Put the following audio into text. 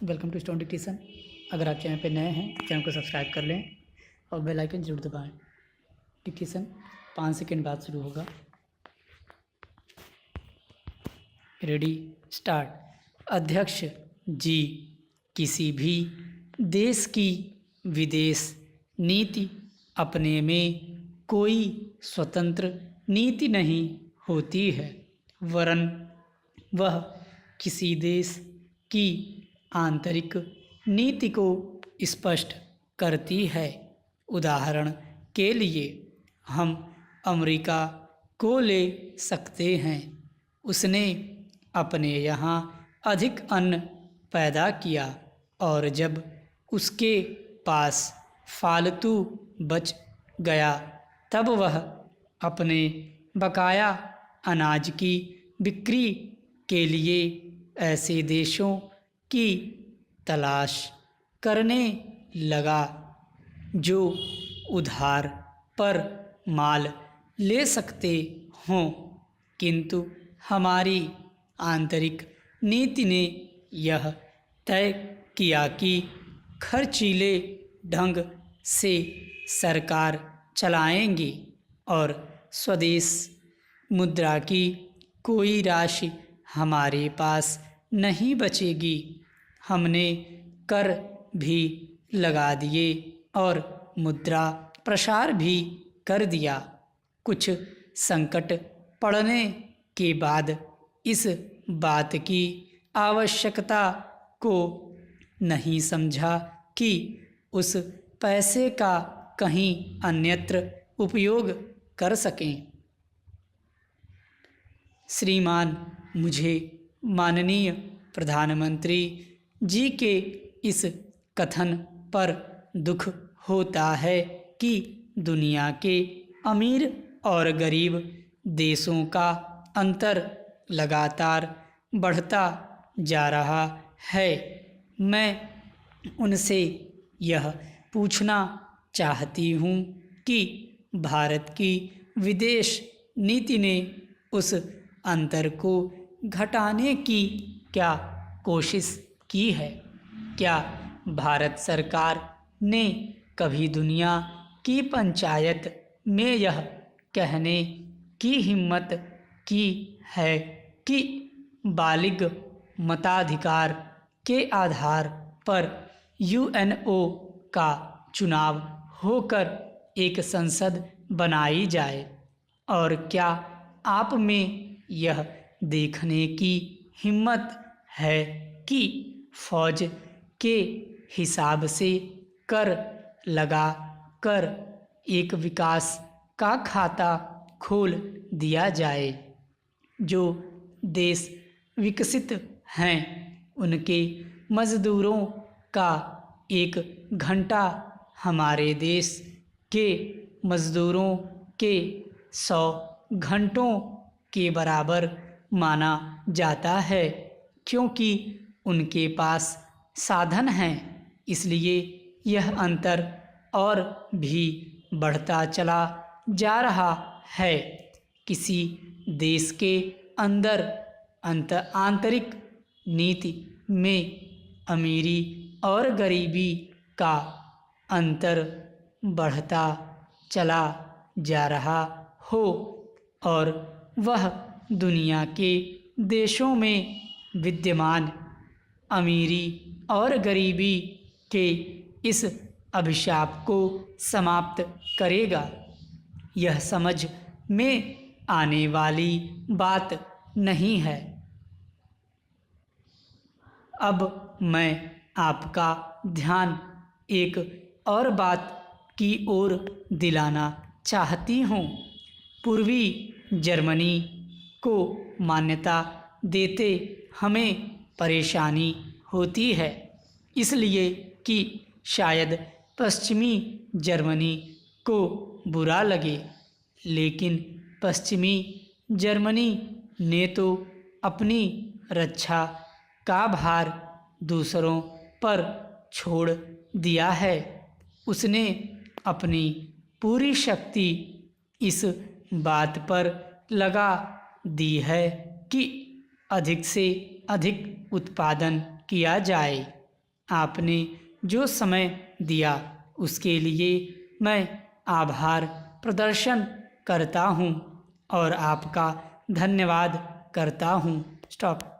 Welcome to stone dictation. अगर आप channel पर नए हैं चैनल को सब्सक्राइब कर लें और बेल आइकन जरूर दबाएं। डिक्टेशन 5 सेकंड बाद शुरू होगा। Ready start. अध्यक्ष जी, किसी भी देश की विदेश नीति अपने में कोई स्वतंत्र नीति नहीं होती है, वरन वह किसी देश की आंतरिक नीति को स्पष्ट करती है। उदाहरण के लिए हम अमेरिका को ले सकते हैं। उसने अपने यहाँ अधिक अन्न पैदा किया और जब उसके पास फालतू बच गया तब वह अपने बकाया अनाज की बिक्री के लिए ऐसे देशों की तलाश करने लगा जो उधार पर माल ले सकते हों, किंतु हमारी आंतरिक नीति ने यह तय किया कि खर्चीले ढंग से सरकार चलाएंगी और स्वदेश मुद्रा की कोई राशि हमारे पास नहीं बचेगी। हमने कर भी लगा दिए और मुद्रा प्रसार भी कर दिया। कुछ संकट पड़ने के बाद इस बात की आवश्यकता को नहीं समझा कि उस पैसे का कहीं अन्यत्र उपयोग कर सकें। श्रीमान, मुझे माननीय प्रधानमंत्री जी के इस कथन पर दुख होता है कि दुनिया के अमीर और गरीब देशों का अंतर लगातार बढ़ता जा रहा है। मैं उनसे यह पूछना चाहती हूँ कि भारत की विदेश नीति ने उस अंतर को घटाने की क्या कोशिश की है? क्या भारत सरकार ने कभी दुनिया की पंचायत में यह कहने की हिम्मत की है कि बालिग मताधिकार के आधार पर यूएनओ का चुनाव होकर एक संसद बनाई जाए? और क्या आप में यह देखने की हिम्मत है कि फौज के हिसाब से कर लगा कर एक विकास का खाता खोल दिया जाए? जो देश विकसित हैं उनके मजदूरों का 1 घंटा हमारे देश के मजदूरों के 100 घंटों के बराबर माना जाता है, क्योंकि उनके पास साधन हैं। इसलिए यह अंतर और भी बढ़ता चला जा रहा है। किसी देश के अंदर आंतरिक नीति में अमीरी और गरीबी का अंतर बढ़ता चला जा रहा हो और वह दुनिया के देशों में विद्यमान अमीरी और गरीबी के इस अभिशाप को समाप्त करेगा। यह समझ में आने वाली बात नहीं है। अब मैं आपका ध्यान एक और बात की ओर दिलाना चाहती हूँ। पूर्वी जर्मनी को मान्यता देते हमें परेशानी होती है, इसलिए कि शायद पश्चिमी जर्मनी को बुरा लगे, लेकिन पश्चिमी जर्मनी ने तो अपनी रक्षा का भार दूसरों पर छोड़ दिया है। उसने अपनी पूरी शक्ति इस बात पर लगा दी है कि अधिक से अधिक उत्पादन किया जाए आपने जो समय दिया उसके लिए मैं आभार प्रदर्शन करता हूँ और आपका धन्यवाद करता हूँ। स्टॉप।